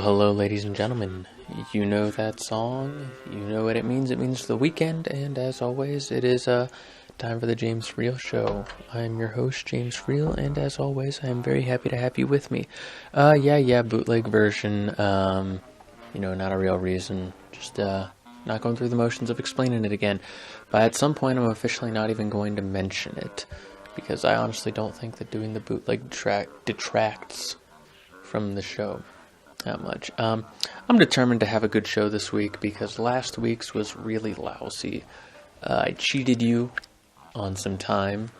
Well, hello, ladies and gentlemen. You know that song. You know what it means. It means the weekend, and as always, it is time for the James Freel Show. I am your host, James Freel, and as always, I am very happy to have you with me. Bootleg version. Not a real reason. Just not going through the motions of explaining it again. But at some point, I'm officially not even going to mention it, because I honestly don't think that doing the bootleg track detracts from the show that much. I'm determined to have a good show this week because last week's was really lousy. I cheated you on some time.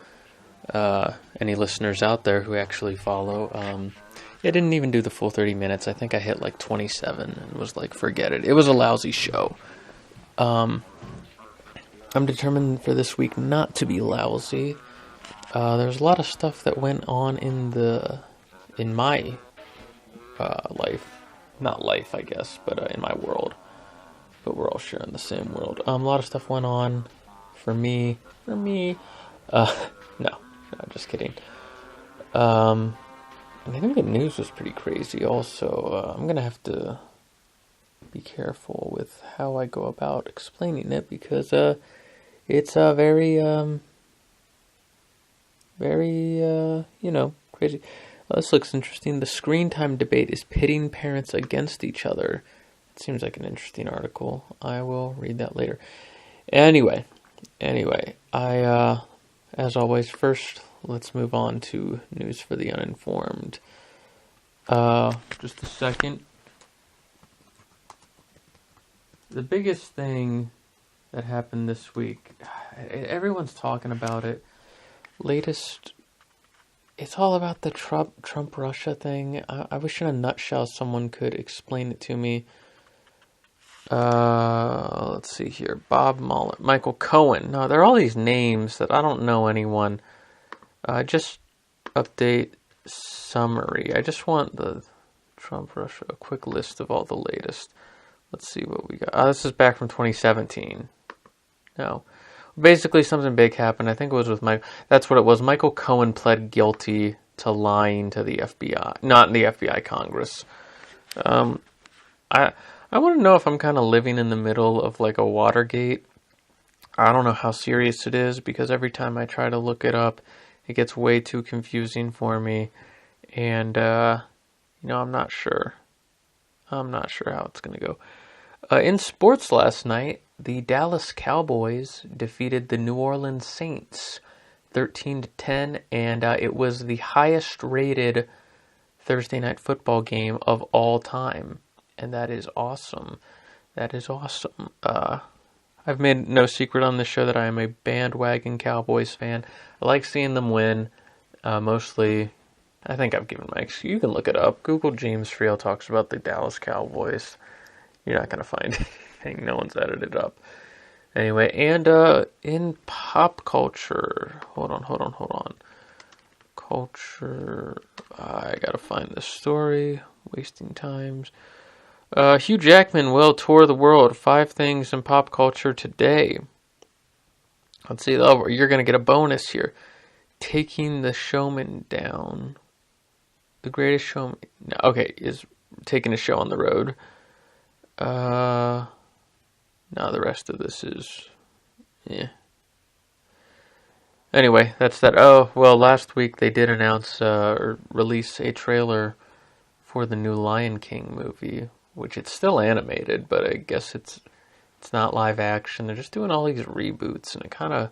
Any listeners out there who actually follow, I didn't even do the full 30 minutes. I think I hit like 27 and was like, forget it. It was a lousy show. I'm determined for this week not to be lousy. There's a lot of stuff that went on in my life. Not life, I guess, but in my world. But we're all sharing the same world. A lot of stuff went on for me. No, just kidding. I think the news was pretty crazy also. I'm going to have to be careful with how I go about explaining it because it's very crazy. This looks interesting. The screen time debate is pitting parents against each other. It seems like an interesting article. I will read that later. Anyway, as always, first, let's move on to news for the uninformed. Just a second. The biggest thing that happened this week, everyone's talking about it. It's all about the Trump-Russia thing. I wish in a nutshell someone could explain it to me. Let's see here. Bob Mueller, Michael Cohen. No, there are all these names that I don't know anyone. Just update summary. I just want the Trump-Russia, a quick list of all the latest. Let's see what we got. This is back from 2017. No. Basically, something big happened. I think it was with Mike. That's what it was. Michael Cohen pled guilty to lying to the FBI, not the FBI Congress. I want to know if I'm kind of living in the middle of like a Watergate. I don't know how serious it is because every time I try to look it up, it gets way too confusing for me, and I'm not sure. I'm not sure how it's gonna go. In sports last night, the Dallas Cowboys defeated the New Orleans Saints 13-10, and it was the highest rated Thursday night football game of all time. And that is awesome. I've made no secret on this show that I am a bandwagon Cowboys fan. I like seeing them win. Mostly, I think I've given my excuse. You can look it up. Google James Freel talks about the Dallas Cowboys. You're not going to find anything. No one's edited it up. Anyway, and in pop culture, hold on. Culture, I got to find this story. Wasting times. Hugh Jackman will tour the world. 5 things in pop culture today. Let's see, you're going to get a bonus here. Taking the Showman down. The Greatest Showman. Okay, is taking a show on the road. Now the rest of this is, Anyway, that's that. Oh, well, last week they did announce, or release a trailer for the new Lion King movie, which it's still animated, but I guess it's not live action. They're just doing all these reboots, and it kind of,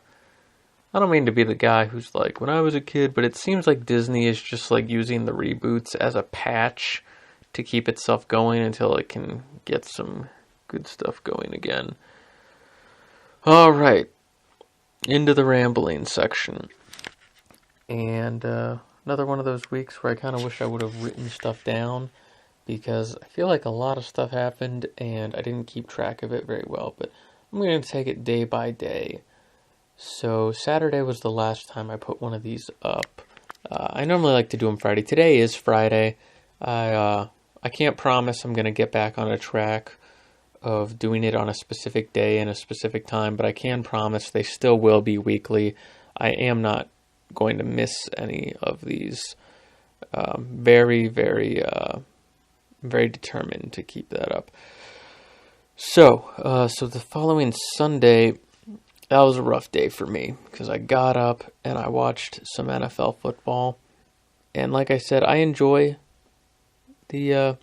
I don't mean to be the guy who's like, when I was a kid, but it seems like Disney is just like using the reboots as a patch to keep itself going until it can get some good stuff going again. All right, into the rambling section. And another one of those weeks where I kind of wish I would have written stuff down because I feel like a lot of stuff happened and I didn't keep track of it very well, but I'm going to take it day by day. So Saturday was the last time I put one of these up. I normally like to do them Friday. Today is Friday. I can't promise I'm going to get back on a track of doing it on a specific day and a specific time, but I can promise they still will be weekly. I am not going to miss any of these very, very I'm very determined to keep that up. So the following Sunday, that was a rough day for me because I got up and I watched some NFL football. And like I said, I enjoy the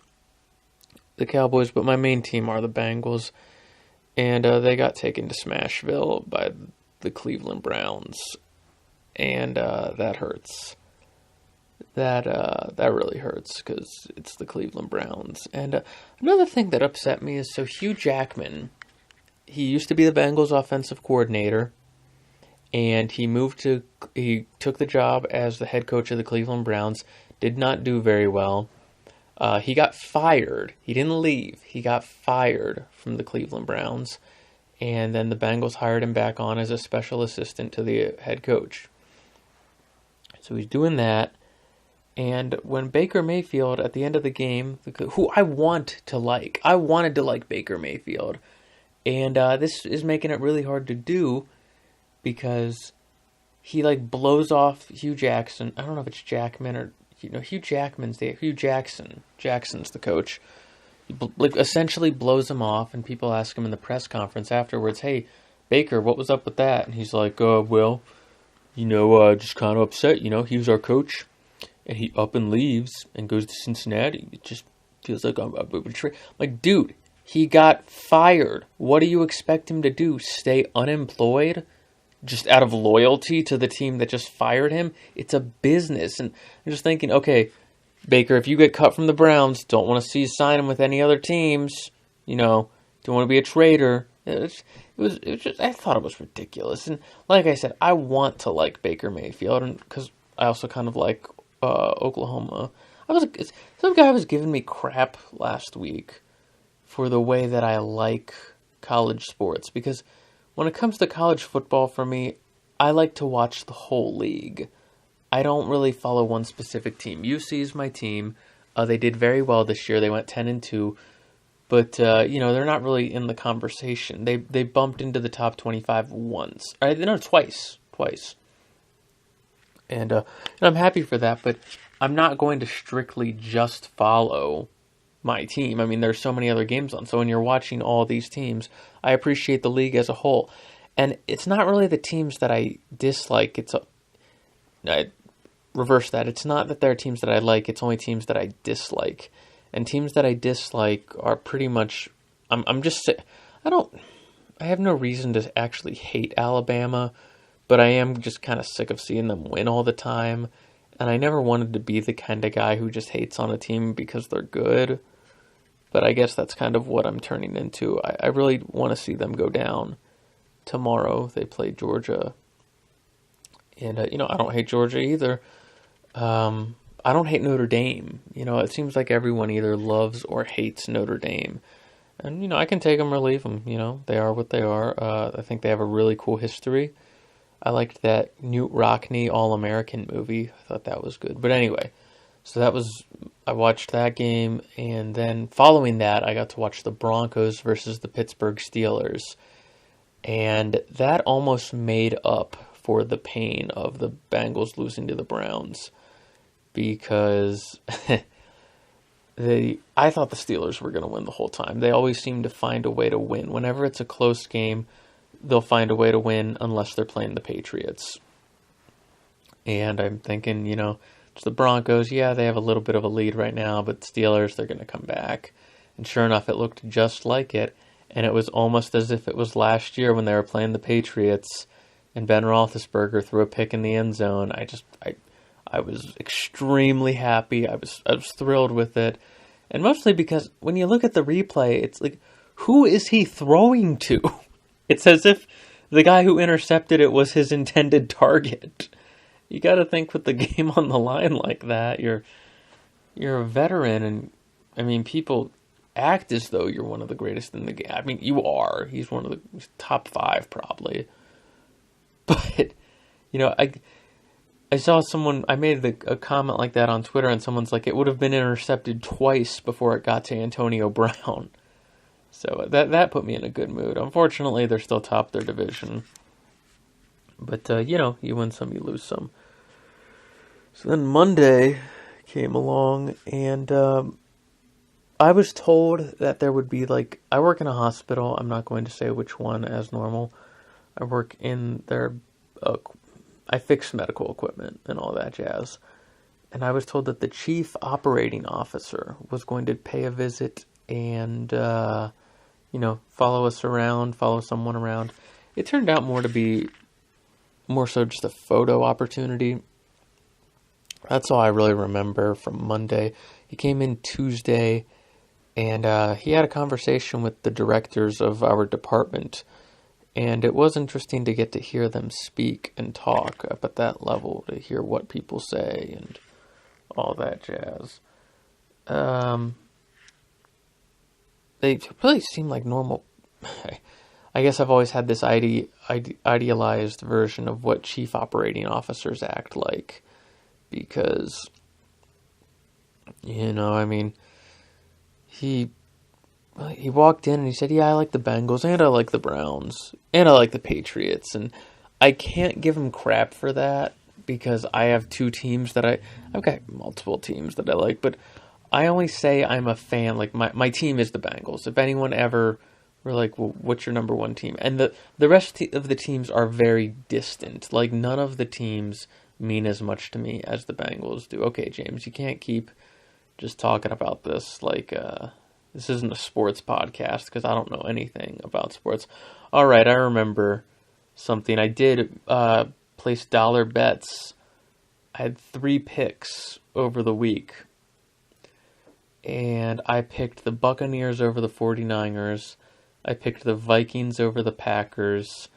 Cowboys, but my main team are the Bengals. And they got taken to Smashville by the Cleveland Browns. And that hurts. That really hurts because it's the Cleveland Browns. And another thing that upset me is, so Hugh Jackman, he used to be the Bengals offensive coordinator, and he took the job as the head coach of the Cleveland Browns, did not do very well. He got fired. He didn't leave. He got fired from the Cleveland Browns, and then the Bengals hired him back on as a special assistant to the head coach. So he's doing that. And when Baker Mayfield, at the end of the game, who I wanted to like Baker Mayfield. And this is making it really hard to do because he blows off Hugh Jackson. I don't know if it's Jackman or, Hugh Jackson's the coach. He essentially blows him off, and people ask him in the press conference afterwards, "Hey, Baker, what was up with that?" And he's like, just kind of upset. He was our coach. And he up and leaves and goes to Cincinnati. It just feels like I'm betrayed. Like, dude, he got fired. What do you expect him to do? Stay unemployed? Just out of loyalty to the team that just fired him? It's a business. And I'm just thinking, okay, Baker, if you get cut from the Browns, don't want to see you sign him with any other teams. Don't want to be a traitor. It was just, I thought it was ridiculous. And like I said, I want to like Baker Mayfield, and because I also kind of like Oklahoma. Some guy was giving me crap last week for the way that I like college sports, because when it comes to college football, for me, I like to watch the whole league. I don't really follow one specific team. UC is my team. They did very well this year. They went 10-2, but they're not really in the conversation. They bumped into the top 25 once. Twice. And I'm happy for that, but I'm not going to strictly just follow my team. I mean, there's so many other games on. So when you're watching all these teams, I appreciate the league as a whole. And it's not really the teams that I dislike. I reverse that. It's not that there are teams that I like. It's only teams that I dislike. And teams that I dislike are pretty much, I have no reason to actually hate Alabama, but I am just kind of sick of seeing them win all the time. And I never wanted to be the kind of guy who just hates on a team because they're good. But I guess that's kind of what I'm turning into. I really want to see them go down. Tomorrow they play Georgia. And, I don't hate Georgia either. I don't hate Notre Dame. It seems like everyone either loves or hates Notre Dame. And, I can take them or leave them. They are what they are. I think they have a really cool history. I liked that Newt Rockne All-American movie. I thought that was good. But anyway, I watched that game, and then following that, I got to watch the Broncos versus the Pittsburgh Steelers. And that almost made up for the pain of the Bengals losing to the Browns, because I thought the Steelers were going to win the whole time. They always seem to find a way to win. Whenever it's a close game, they'll find a way to win unless they're playing the Patriots. And I'm thinking, it's the Broncos. Yeah, they have a little bit of a lead right now, but Steelers, they're going to come back. And sure enough, it looked just like it. And it was almost as if it was last year when they were playing the Patriots and Ben Roethlisberger threw a pick in the end zone. I was extremely happy. I was thrilled with it. And mostly because when you look at the replay, it's like, who is he throwing to? It's as if the guy who intercepted it was his intended target. You got to think with the game on the line like that. You're a veteran, and I mean, people act as though you're one of the greatest in the game. I mean, you are. He's one of the top 5 probably. But I saw someone. I made a comment like that on Twitter, and someone's like, "It would have been intercepted twice before it got to Antonio Brown." So that put me in a good mood. Unfortunately, they're still top their division. But, you win some, you lose some. So then Monday came along, and I was told that there would be like, I work in a hospital. I'm not going to say which one as normal. I work in their, I fix medical equipment and all that jazz. And I was told that the chief operating officer was going to pay a visit and, follow us around, follow someone around. It turned out more so just a photo opportunity. That's all I really remember from Monday. He came in Tuesday, and he had a conversation with the directors of our department. And it was interesting to get to hear them speak and talk up at that level, to hear what people say and all that jazz. They really seem like normal. I guess I've always had this idealized version of what chief operating officers act like. Because, he walked in and he said, yeah, I like the Bengals, and I like the Browns, and I like the Patriots. And I can't give him crap for that, because I have two teams I've got multiple teams that I like, but I only say I'm a fan, like, my team is the Bengals. If anyone ever were like, well, what's your number one team? And the rest of the teams are very distant. Like, none of the teams mean as much to me as the Bengals do. Okay, James, you can't keep just talking about this like this isn't a sports podcast, because I don't know anything about sports. All right, I remember something. I did place dollar bets. I had 3 picks over the week, and I picked the Buccaneers over the 49ers. I picked the Vikings over the Packers,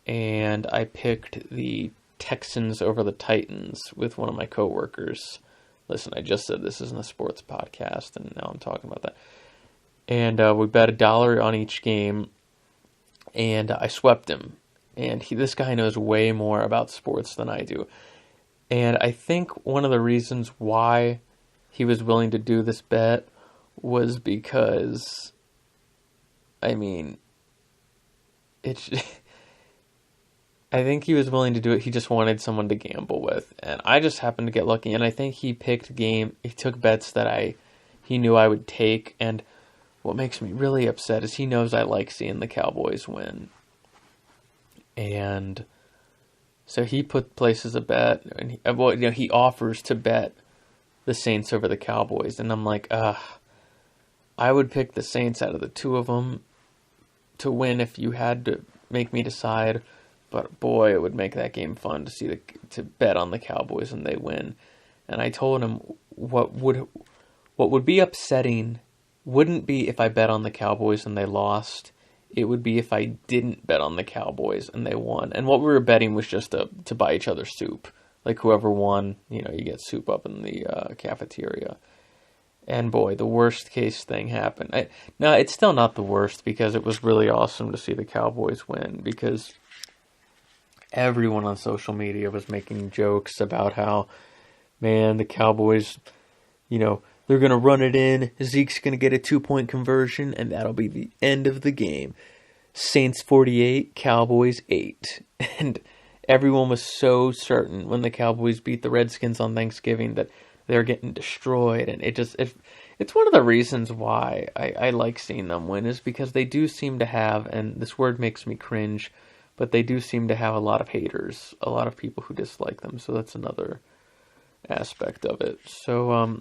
and I picked the Texans over the Titans with one of my coworkers. Listen, I just said this isn't a sports podcast, and now I'm talking about that. And we bet $1 on each game, and I swept him. And this guy knows way more about sports than I do. And I think one of the reasons why he was willing to do this bet was because, I think he was willing to do it. He just wanted someone to gamble with. And I just happened to get lucky. And I think he took bets that he knew I would take. And what makes me really upset is he knows I like seeing the Cowboys win. And so he places a bet. And he offers to bet the Saints over the Cowboys. And I'm like, I would pick the Saints out of the two of them to win if you had to make me decide. But boy, it would make that game fun to bet on the Cowboys and they win. And I told him what would be upsetting wouldn't be if I bet on the Cowboys and they lost. It would be if I didn't bet on the Cowboys and they won. And what we were betting was just to buy each other soup. Like, whoever won, you get soup up in the cafeteria. And boy, the worst case thing happened. Now, it's still not the worst, because it was really awesome to see the Cowboys win, because everyone on social media was making jokes about how, man, the Cowboys, they're going to run it in. Zeke's going to get a 2-point conversion, and that'll be the end of the game. Saints 48, Cowboys 8. And everyone was so certain when the Cowboys beat the Redskins on Thanksgiving that they're getting destroyed. And it's one of the reasons why I like seeing them win, is because they do seem to have, and this word makes me cringe, but they do seem to have a lot of haters, a lot of people who dislike them. So that's another aspect of it. So,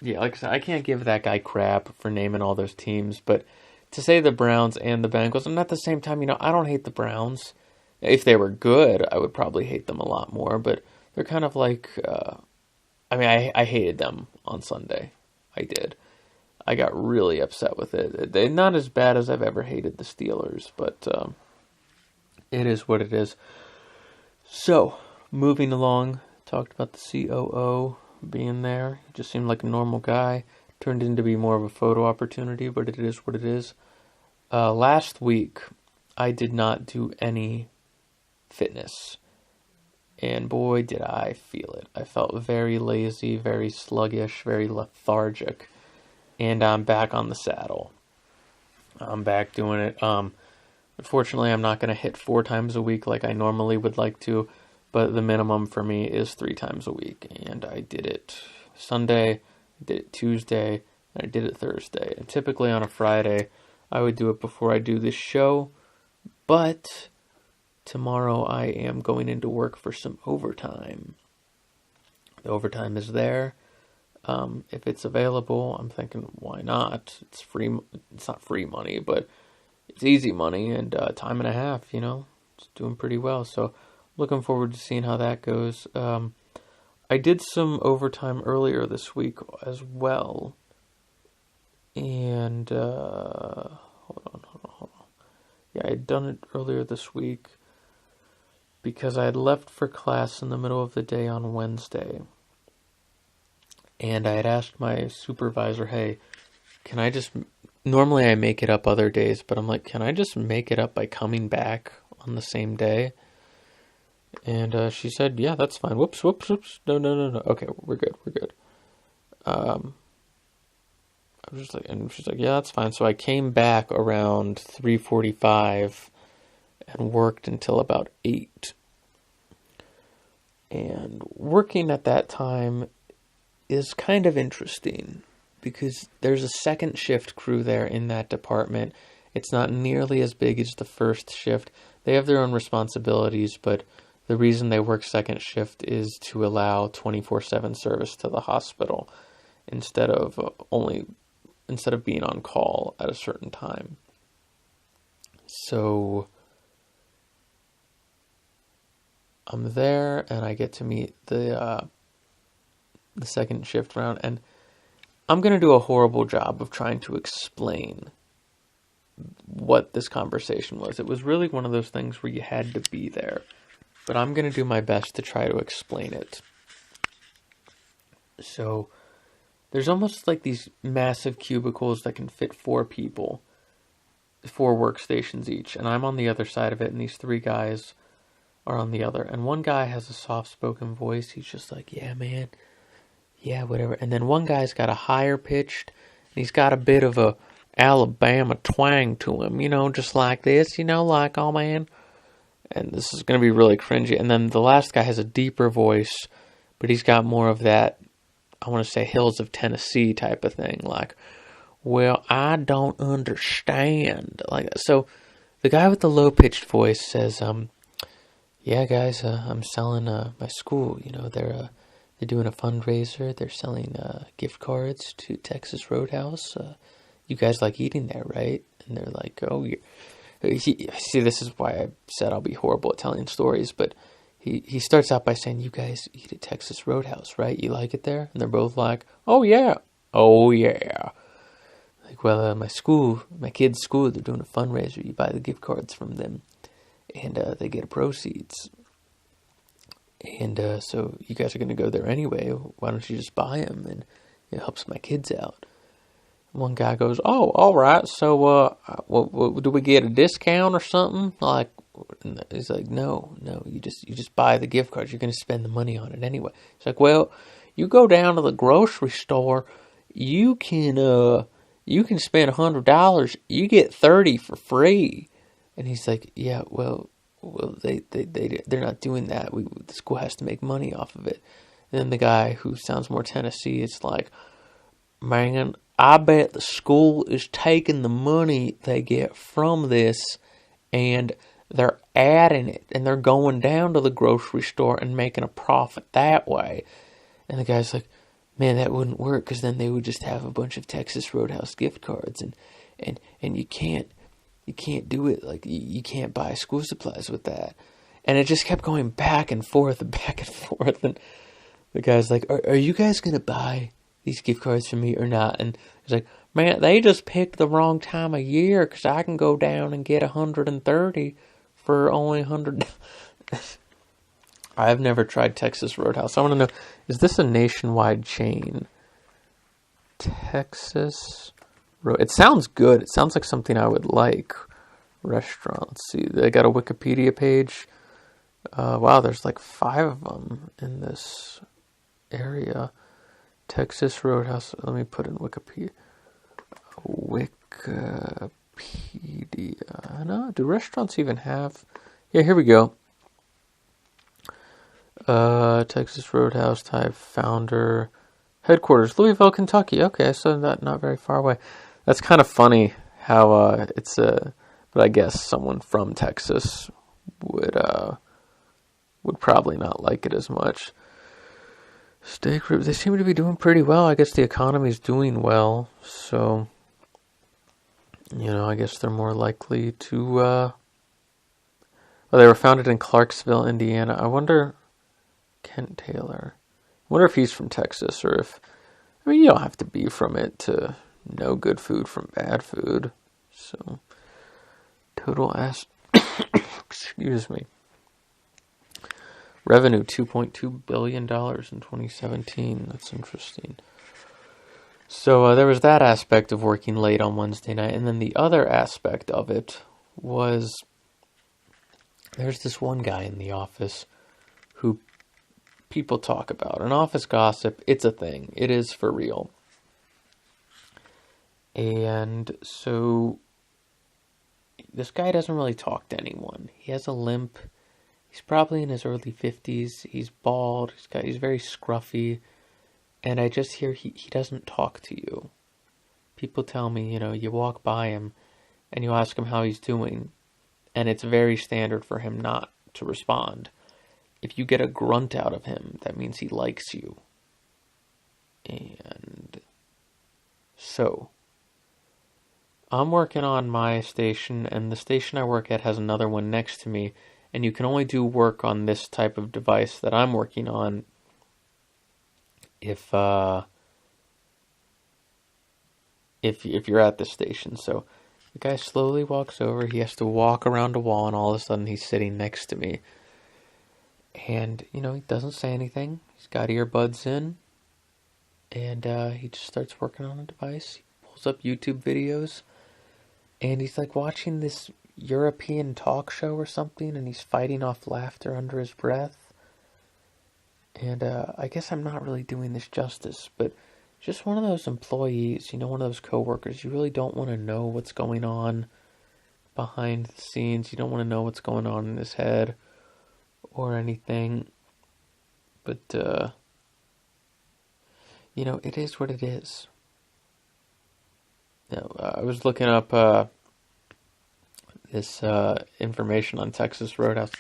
like I said, I can't give that guy crap for naming all those teams. But to say the Browns and the Bengals, and at the same time, I don't hate the Browns. If they were good, I would probably hate them a lot more. But they're kind of like, I hated them on Sunday. I did. I got really upset with it. They're not as bad as I've ever hated the Steelers, but it is what it is. So, moving along, talked about the COO being there. He just seemed like a normal guy. Turned into be more of a photo opportunity, but it is what it is. Last week, I did not do any fitness. And boy, did I feel it. I felt very lazy, very sluggish, very lethargic. And I'm back on the saddle. I'm back doing it. Unfortunately, I'm not going to hit 4 times a week like I normally would like to, but the minimum for me is 3 times a week. And I did it Sunday, did it Tuesday, and I did it Thursday. And typically on a Friday, I would do it before I do this show, but tomorrow I am going into work for some overtime. The overtime is there. If it's available, I'm thinking, why not? It's free. It's not free money, but it's easy money and time and a half. It's doing pretty well. So looking forward to seeing how that goes. I did some overtime earlier this week as well, and hold on. Yeah, I had done it earlier this week because I had left for class in the middle of the day on Wednesday. And I had asked my supervisor, hey, can I just... Normally I make it up other days, but I'm like, can I just make it up by coming back on the same day? And she said, yeah, that's fine. Whoops. No. Okay, we're good. I was just like... And she's like, yeah, that's fine. So I came back around 3:45 and worked until about 8. And working at that time is kind of interesting because there's a second shift crew there in that department. It's not nearly as big as the first shift. They have their own responsibilities, but the reason they work second shift is to allow 24/7 service to the hospital instead of being on call at a certain time. So I'm there and I get to meet the second shift round, and I'm going to do a horrible job of trying to explain what this conversation was. It was really one of those things where you had to be there, but I'm going to do my best to try to explain it. So there's almost like these massive cubicles that can fit 4 people, 4 workstations each, and I'm on the other side of it, and these 3 guys are on the other, and one guy has a soft-spoken voice. He's just like, yeah, man, yeah, whatever. And then one guy's got a higher pitched, and he's got a bit of a Alabama twang to him, just like this, like, oh man. And this is going to be really cringy. And then the last guy has a deeper voice, but he's got more of that, I want to say, Hills of Tennessee type of thing. Like, well, I don't understand. Like, so the guy with the low pitched voice says, yeah, guys, I'm selling my school. They're doing a fundraiser. They're selling gift cards to Texas Roadhouse. You guys like eating there, right? And they're like, oh, see, this is why I said I'll be horrible at telling stories. But he starts out by saying, you guys eat at Texas Roadhouse, right? You like it there? And they're both like, oh, yeah. Like, well, my kids' school, they're doing a fundraiser. You buy the gift cards from them, and they get proceeds. And so you guys are going to go there anyway. Why don't you just buy them? And it helps my kids out. One guy goes, oh, all right. So do we get a discount or something? Like, he's like, no, you just buy the gift cards. You're going to spend the money on it anyway. He's like, well, you go down to the grocery store. You can spend $100. You get $30 for free. And he's like, yeah, well, they're not doing that. The school has to make money off of it. And then the guy who sounds more Tennessee is like, man, I bet the school is taking the money they get from this and they're adding it and they're going down to the grocery store and making a profit that way. And the guy's like, man, that wouldn't work because then they would just have a bunch of Texas Roadhouse gift cards and you can't do it. Like, you can't buy school supplies with that. And it just kept going back and forth. And the guy's like, are you guys going to buy these gift cards for me or not? And he's like, man, they just picked the wrong time of year because I can go down and get 130 for only 100. I've never tried Texas Roadhouse. I want to know, is this a nationwide chain? Texas It sounds good. It sounds like something I would like. Restaurant. Let's see. They got a Wikipedia page. Wow, there's like 5 of them in this area. Texas Roadhouse. Let me put in Wikipedia. No, do restaurants even have? Yeah, here we go. Texas Roadhouse type founder. Headquarters, Louisville, Kentucky. Okay, so not very far away. That's kind of funny how it's but I guess someone from Texas would probably not like it as much. Steak ribs, they seem to be doing pretty well. I guess the economy's doing well, so I guess they're more likely to. Well, they were founded in Clarksville, Indiana. I wonder, Kent Taylor. I wonder if he's from Texas or if. I mean, you don't have to be from it to know good food from bad food. So, total excuse me. Revenue, $2.2 billion in 2017. That's interesting. So there was that aspect of working late on Wednesday night. And then the other aspect of it was there's this one guy in the office who people talk about. An office gossip, it's a thing. It is for real. And so this guy doesn't really talk to anyone. He has a limp. He's probably in his early 50s. He's bald. He's very scruffy. And I just hear he doesn't talk to you. People tell me, you walk by him and you ask him how he's doing. And it's very standard for him not to respond. If you get a grunt out of him, that means he likes you. And so I'm working on my station, and the station I work at has another one next to me. And you can only do work on this type of device that I'm working on if you're at the station. So the guy slowly walks over. He has to walk around a wall, and all of a sudden he's sitting next to me. And, he doesn't say anything. He's got earbuds in. And he just starts working on a device. He pulls up YouTube videos. And he's like watching this European talk show or something, and he's fighting off laughter under his breath. And I guess I'm not really doing this justice, but just one of those employees, one of those coworkers, you really don't want to know what's going on behind the scenes. You don't want to know what's going on in his head or anything. But, it is what it is. Now, I was looking up this information on Texas Roadhouse.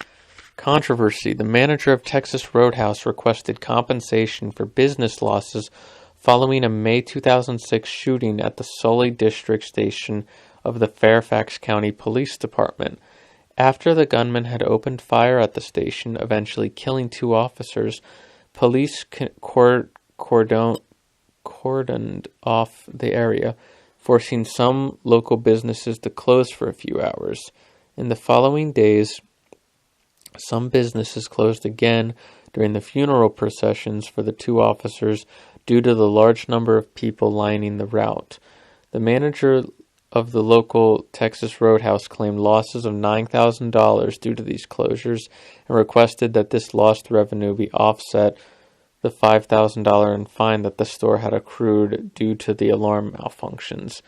Controversy. The manager of Texas Roadhouse requested compensation for business losses following a May 2006 shooting at the Sully District Station of the Fairfax County Police Department. After the gunman had opened fire at the station, eventually killing 2 officers, police cordoned off the area, forcing some local businesses to close for a few hours. In the following days, some businesses closed again during the funeral processions for the 2 officers due to the large number of people lining the route. The manager of the local Texas Roadhouse claimed losses of $9,000 due to these closures and requested that this lost revenue be offset the $5,000 in fine that the store had accrued due to the alarm malfunctions.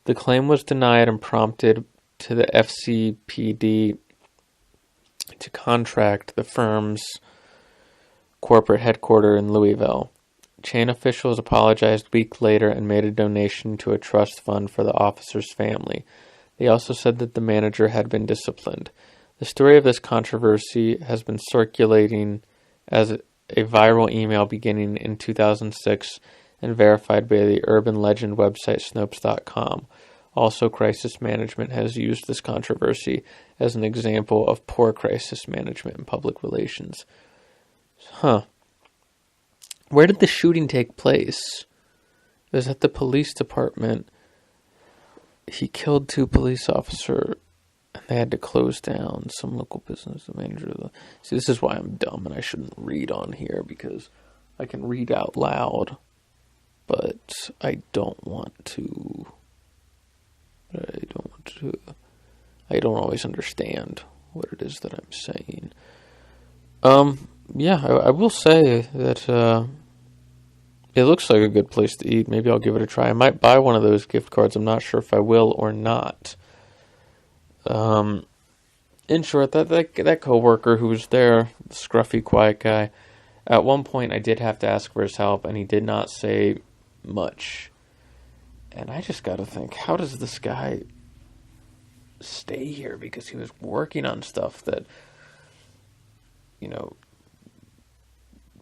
The claim was denied and prompted to the FCPD to contract the firm's corporate headquarters in Louisville. Chain officials apologized a week later and made a donation to a trust fund for the officer's family. They also said that the manager had been disciplined. The story of this controversy has been circulating as a viral email beginning in 2006 and verified by the urban legend website Snopes.com. Also, crisis management has used this controversy as an example of poor crisis management and public relations. Where did the shooting take place? It was at the police department. He killed 2 police officers, and they had to close down some local business. The manager. See, this is why I'm dumb and I shouldn't read on here, because I can read out loud, but I don't want to. I don't always understand what it is that I'm saying. I will say that it looks like a good place to eat. Maybe I'll give it a try. I might buy one of those gift cards. I'm not sure if I will or not. In short, that coworker who was there, the scruffy, quiet guy, At one point, I did have to ask for his help, and he did not say much. And I just got to think, how does this guy stay here? Because he was working on stuff that,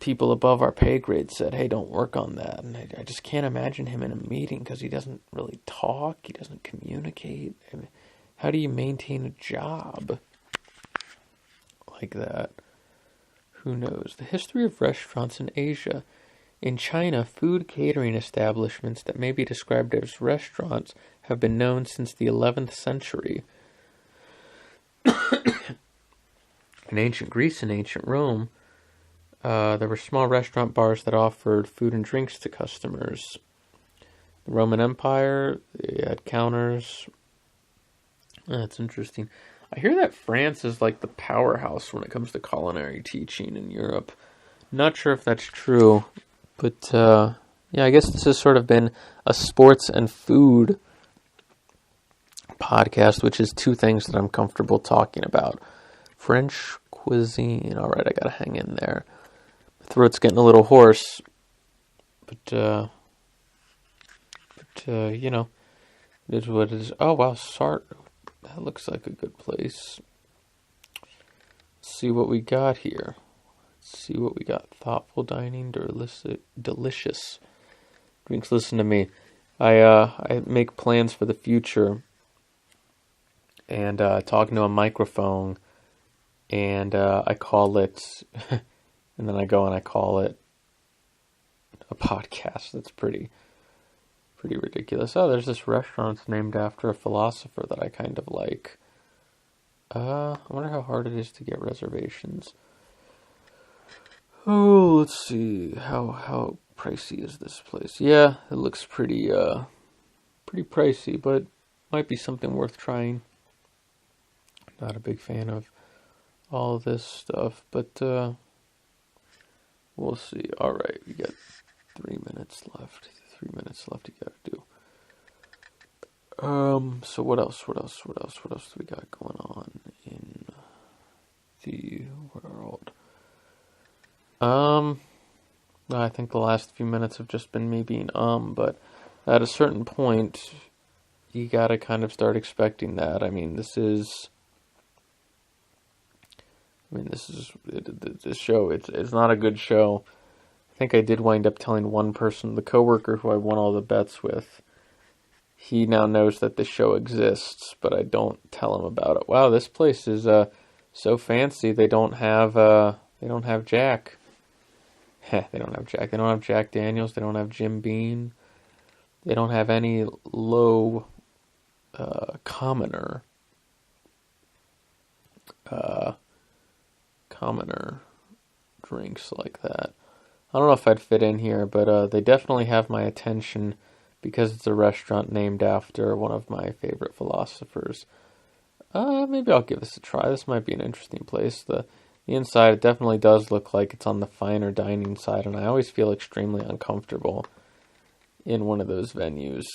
people above our pay grade said, hey, don't work on that. And I just can't imagine him in a meeting because he doesn't really talk. He doesn't communicate. I mean, how do you maintain a job like that? Who knows? The history of restaurants in Asia. In China, food catering establishments that may be described as restaurants have been known since the 11th century. In ancient Greece and ancient Rome, there were small restaurant bars that offered food and drinks to customers. The Roman Empire, they had counters. That's interesting. I hear that France is like the powerhouse when it comes to culinary teaching in Europe. Not sure if that's true, but I guess this has sort of been a sports and food podcast, which is two things that I'm comfortable talking about. French cuisine. All right, I gotta hang in there. My throat's getting a little hoarse, but it is what it is. Oh wow, Sartre. That looks like a good place. Let's see what we got here. Let's see what we got. Thoughtful dining, delicious drinks. Listen to me. I make plans for the future, and talking to a microphone, and I call it, and then I go and I call it a podcast. That's pretty ridiculous. Oh, there's this restaurant named after a philosopher that I kind of like. I wonder how hard it is to get reservations. Oh, let's see. How pricey is this place? Yeah, it looks pretty pricey, but might be something worth trying. Not a big fan of all this stuff, but we'll see. All right, we got 3 minutes left. 3 minutes left you gotta do. So what else do we got going on in the world? I think the last few minutes have just been me being but at a certain point you gotta kind of start expecting that. This show, it's not a good show. I think I did wind up telling one person, the coworker who I won all the bets with, he now knows that this show exists, but I don't tell him about it. Wow, this place is so fancy. They don't have Jack. They don't have Jack. They don't have Jack Daniels. They don't have Jim Beam. They don't have any low commoner drinks like that. I don't know if I'd fit in here, but they definitely have my attention because it's a restaurant named after one of my favorite philosophers. Maybe I'll give this a try. This might be an interesting place. The inside, it definitely does look like it's on the finer dining side, and I always feel extremely uncomfortable in one of those venues.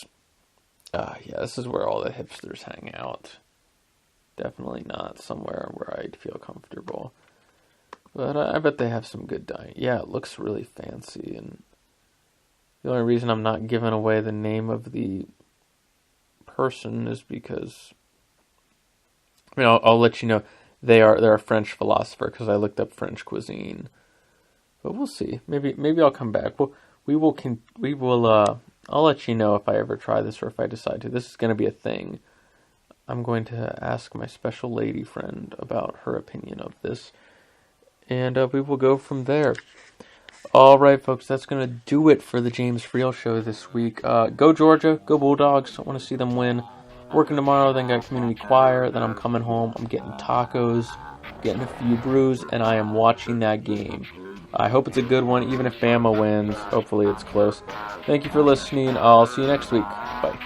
This is where all the hipsters hang out. Definitely not somewhere where I'd feel comfortable. But I bet they have some good dining. Yeah, it looks really fancy, and the only reason I'm not giving away the name of the person is because, I'll let you know they're a French philosopher because I looked up French cuisine. But we'll see. Maybe I'll come back. I'll let you know if I ever try this or if I decide to. This is going to be a thing. I'm going to ask my special lady friend about her opinion of this. And we will go from there. All right, folks, that's going to do it for the James Freel Show this week. Go Georgia, go Bulldogs. I want to see them win. Working tomorrow, then got community choir. Then I'm coming home. I'm getting tacos, getting a few brews, and I am watching that game. I hope it's a good one, even if Bama wins. Hopefully it's close. Thank you for listening. I'll see you next week. Bye.